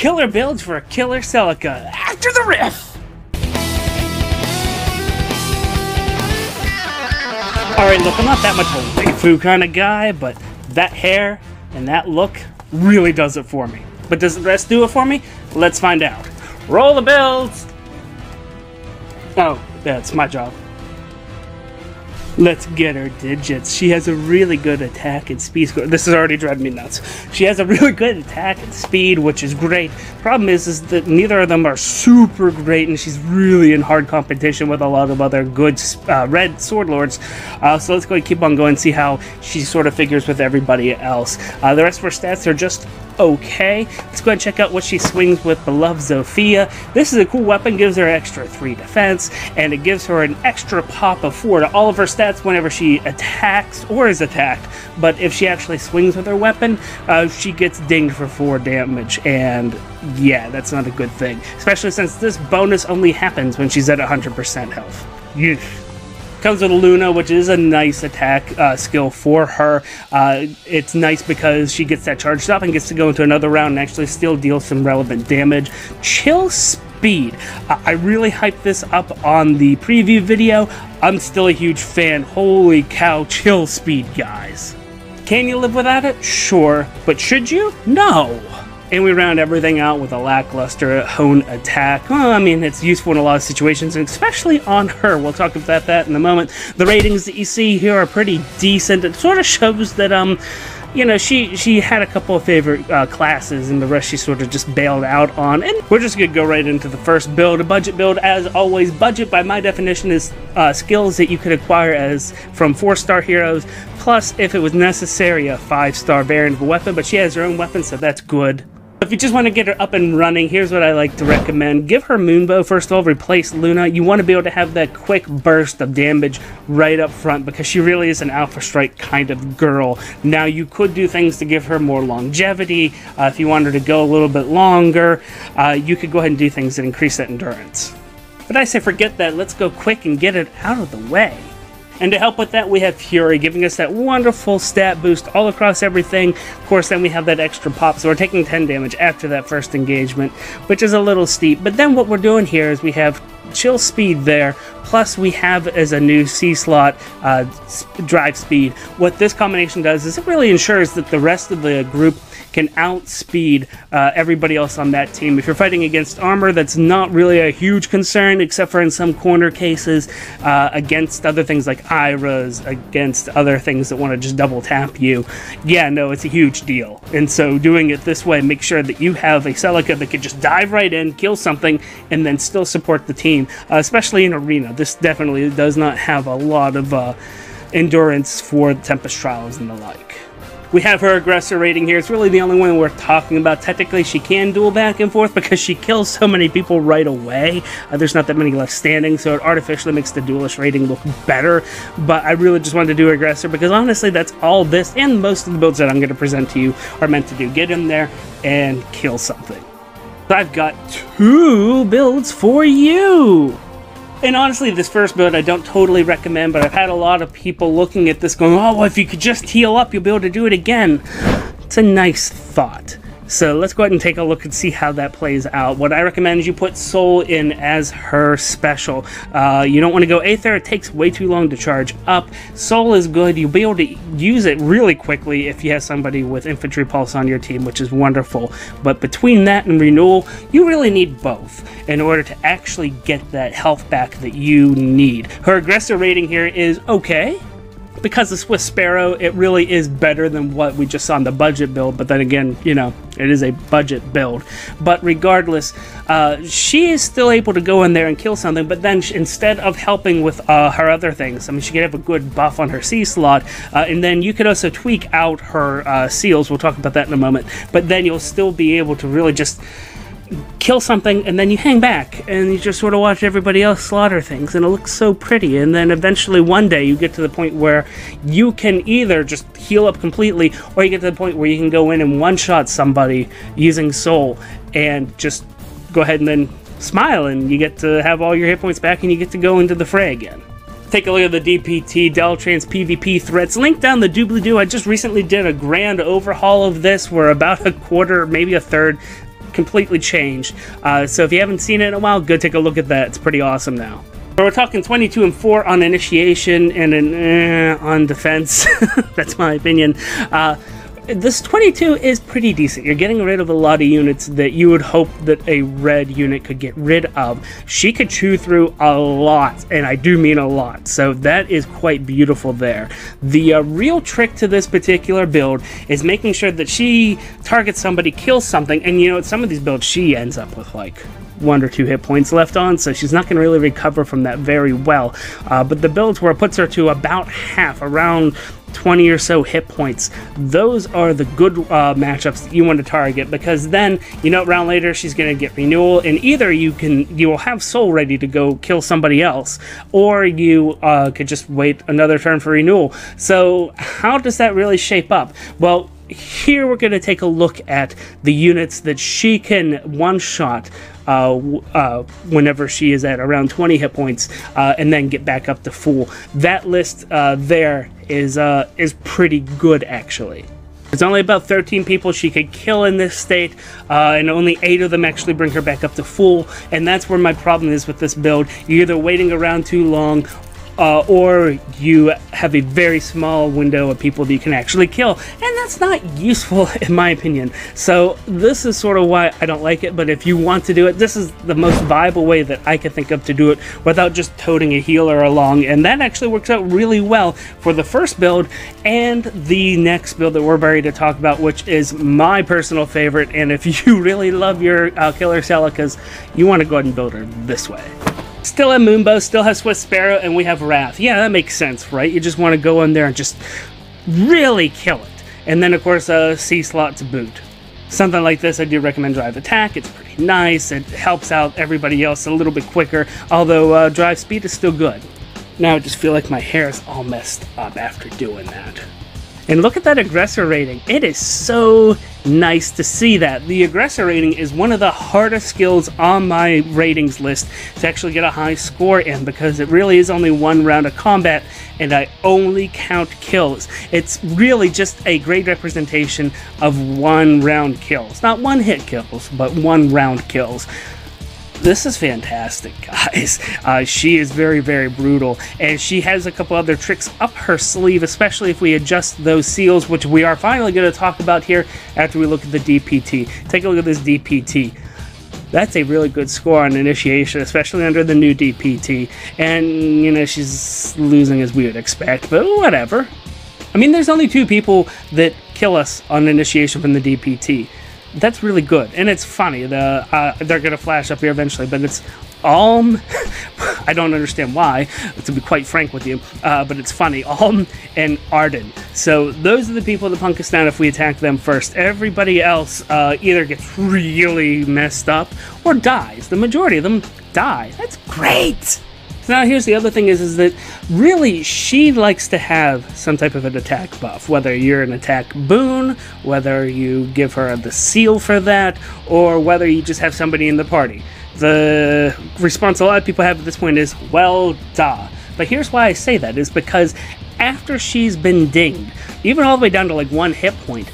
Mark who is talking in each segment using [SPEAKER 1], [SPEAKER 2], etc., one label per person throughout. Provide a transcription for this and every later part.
[SPEAKER 1] killer builds for a killer Celica after the riff. Alright, look, I'm not that much of a waifu kind of guy, but that hair and that look really does it for me. But does the rest do it for me? Let's find out. Roll the builds! Oh, that's my job. Let's get her digits. She has a really good attack and speed score. This is already driving me nuts. She has a really good attack and speed, which is great. Problem is that neither of them are super great, and she's really in hard competition with a lot of other good red sword lords. So let's go and keep on going and see how she sort of figures with everybody else. The rest of her stats are just okay. Let's go ahead and check out what she swings with Beloved Zofia. This is a cool weapon, gives her extra 3 defense, and it gives her an extra pop of 4 to all of her stats whenever she attacks or is attacked. But if she actually swings with her weapon, she gets dinged for 4 damage, and yeah, that's not a good thing. Especially since this bonus only happens when she's at 100% health. Yeesh. Comes with Luna, which is a nice attack skill for her. It's nice because she gets that charged up and gets to go into another round and actually still deal some relevant damage. Chill speed. I really hyped this up on the preview video. I'm still a huge fan. Holy cow, chill speed, guys. Can you live without it? Sure. But should you? No. And we round everything out with a lackluster hone attack. Well, I mean, it's useful in a lot of situations, and especially on her. We'll talk about that in a moment. The ratings that you see here are pretty decent. It sort of shows that, you know, she had a couple of favorite classes, and the rest she sort of just bailed out on. And we're just going to go right into the first build. A budget build, as always. Budget, by my definition, is skills that you could acquire as from 4-star heroes, plus, if it was necessary, a 5-star variant of a weapon. But she has her own weapon, so that's good. If you just want to get her up and running, here's what I like to recommend. Give her Moonbow, first of all, replace Luna. You want to be able to have that quick burst of damage right up front because she really is an Alpha Strike kind of girl. Now, you could do things to give her more longevity. If you want her to go a little bit longer, you could go ahead and do things that increase that endurance. But I say forget that. Let's go quick and get it out of the way. And to help with that, we have Fury, giving us that wonderful stat boost all across everything. Of course, then we have that extra pop, so we're taking 10 damage after that first engagement, which is a little steep. But then what we're doing here is we have chill speed there, plus we have as a new C-slot drive speed. What this combination does is it really ensures that the rest of the group can outspeed everybody else on that team. If you're fighting against armor, that's not really a huge concern, except for in some corner cases, against other things like Iras, against other things that want to just double tap you. Yeah, no, it's a huge deal. And so doing it this way, make sure that you have a Celica that can just dive right in, kill something, and then still support the team, especially in Arena. This definitely does not have a lot of endurance for Tempest Trials and the like. We have her aggressor rating here. It's really the only one worth talking about. Technically, she can duel back and forth because she kills so many people right away. There's not that many left standing, so it artificially makes the duelist rating look better. But I really just wanted to do aggressor because honestly, that's all this and most of the builds that I'm going to present to you are meant to do. Get in there and kill something. I've got 2 builds for you. And honestly, this first build I don't totally recommend, but I've had a lot of people looking at this going, oh, well, if you could just heal up, you'll be able to do it again. It's a nice thought. So let's go ahead and take a look and see how that plays out. What I recommend is you put Soul in as her special. You don't want to go Aether. It takes way too long to charge up. Soul is good. You'll be able to use it really quickly if you have somebody with Infantry Pulse on your team, which is wonderful. But between that and Renewal, you really need both in order to actually get that health back that you need. Her aggressor rating here is okay. Because the Swift Sparrow, it really is better than what we just saw in the budget build, but then again, you know, it is a budget build. But regardless, she is still able to go in there and kill something, but then instead of helping with her other things, I mean, she could have a good buff on her C-slot, and then you could also tweak out her seals. We'll talk about that in a moment. But then you'll still be able to really just kill something, and then you hang back and you just sort of watch everybody else slaughter things, and it looks so pretty. And then eventually one day you get to the point where you can either just heal up completely, or you get to the point where you can go in and one-shot somebody using Soul and just go ahead and then smile, and you get to have all your hit points back and you get to go into the fray again. Take a look at the DPT, Deltran's PvP threats. Link down the doobly-doo. I just recently did a grand overhaul of this. We're about a quarter, maybe a third completely changed. So if you haven't seen it in a while, go take a look at that. It's pretty awesome now. So we're talking 22 and 4 on initiation and an on defense. That's my opinion. This 22 is pretty decent. You're getting rid of a lot of units that you would hope that a red unit could get rid of. She could chew through a lot, and I do mean a lot, so that is quite beautiful there. The real trick to this particular build is making sure that she targets somebody, kills something, and you know, some of these builds she ends up with like 1 or 2 hit points left on, so she's not going to really recover from that very well. But the builds where it puts her to about half, around 20 or so hit points, those are the good matchups that you want to target, because then, you know, round later she's going to get renewal, and either you will have soul ready to go kill somebody else, or you could just wait another turn for renewal. So how does that really shape up? Well, here we're going to take a look at the units that she can one-shot whenever she is at around 20 hit points, and then get back up to full. That list there is pretty good, actually. There's only about 13 people she could kill in this state, and only 8 of them actually bring her back up to full, and that's where my problem is with this build. You're either waiting around too long, or you have a very small window of people that you can actually kill, and that's not useful in my opinion. So this is sort of why I don't like it, but if you want to do it, this is the most viable way that I can think of to do it without just toting a healer along, and that actually works out really well for the first build and the next build that we're ready to talk about, which is my personal favorite. And if you really love your killer Celicas, you want to go ahead and build her this way. Still have Moonbow, still have Swift Sparrow, and we have Wrath. Yeah, that makes sense, right? You just want to go in there and just really kill it. And then, of course, C slot to boot. Something like this, I do recommend Drive Attack. It's pretty nice. It helps out everybody else a little bit quicker, although Drive Speed is still good. Now I just feel like my hair is all messed up after doing that. And look at that aggressor rating. It is so nice to see that. The aggressor rating is one of the hardest skills on my ratings list to actually get a high score in, because it really is only 1 round of combat and I only count kills. It's really just a great representation of 1 round kills. Not 1 hit kills, but 1 round kills. This is fantastic, guys. She is very, very brutal, and she has a couple other tricks up her sleeve, especially if we adjust those seals, which we are finally going to talk about here after we look at the DPT. Take a look at this DPT. That's a really good score on initiation, especially under the new DPT, and, you know, she's losing as we would expect, but whatever. I mean, there's only 2 people that kill us on initiation from the DPT. That's really good, and it's funny. They're gonna flash up here eventually, but it's I don't understand why, to be quite frank with you, but it's funny. And Arden. So those are the people that punk us down if we attack them first. Everybody else either gets really messed up or dies. The majority of them die. That's great. Now here's the other thing is that really she likes to have some type of an attack buff, whether you're an attack boon, whether you give her the seal for that, or whether you just have somebody in the party. The response a lot of people have at this point is, well, duh. But here's why I say that, is because after she's been dinged, even all the way down to like 1 hit point,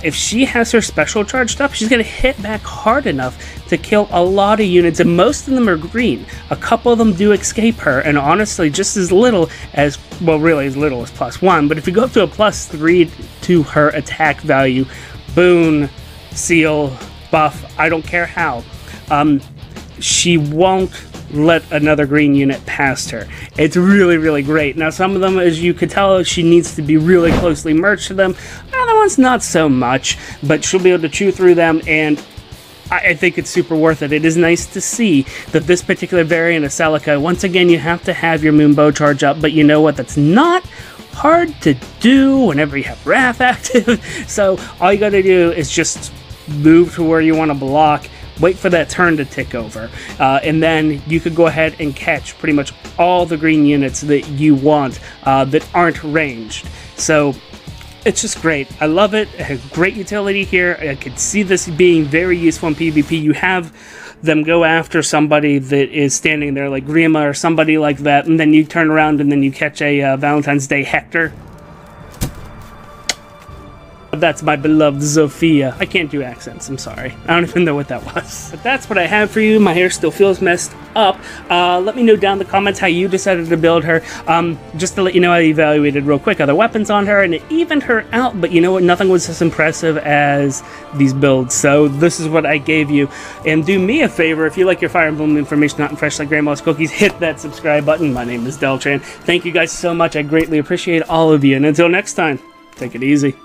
[SPEAKER 1] if she has her special charged up, she's going to hit back hard enough to kill a lot of units, and most of them are green. A couple of them do escape her, and honestly, just as little as, well, really as little as +1, but if you go up to a +3 to her attack value, boon, seal, buff, I don't care how, she won't let another green unit past her. It's really, really great. Now, some of them, as you could tell, she needs to be really closely merged to them. Other ones, not so much, but she'll be able to chew through them, and I think it's super worth it. It is nice to see that this particular variant of Celica, once again, you have to have your Moonbow charge up, but you know what? That's not hard to do whenever you have Wrath active. So all you gotta do is just move to where you want to block, wait for that turn to tick over, and then you could go ahead and catch pretty much all the green units that you want that aren't ranged. So it's just great. I love it. It has great utility here. I could see this being very useful in PvP. You have them go after somebody that is standing there like Grima or somebody like that, and then you turn around and then you catch a Valentine's Day Hector. But that's my beloved Zofia. I can't do accents, I'm sorry. I don't even know what that was. But that's what I have for you. My hair still feels messed up. Let me know down in the comments how you decided to build her. Just to let you know, I evaluated real quick other weapons on her, and it evened her out, but you know what? Nothing was as impressive as these builds. So this is what I gave you. And do me a favor, if you like your Fire Emblem information hot and fresh like Grandma's cookies, hit that subscribe button. My name is Deltran. Thank you guys so much. I greatly appreciate all of you. And until next time, take it easy.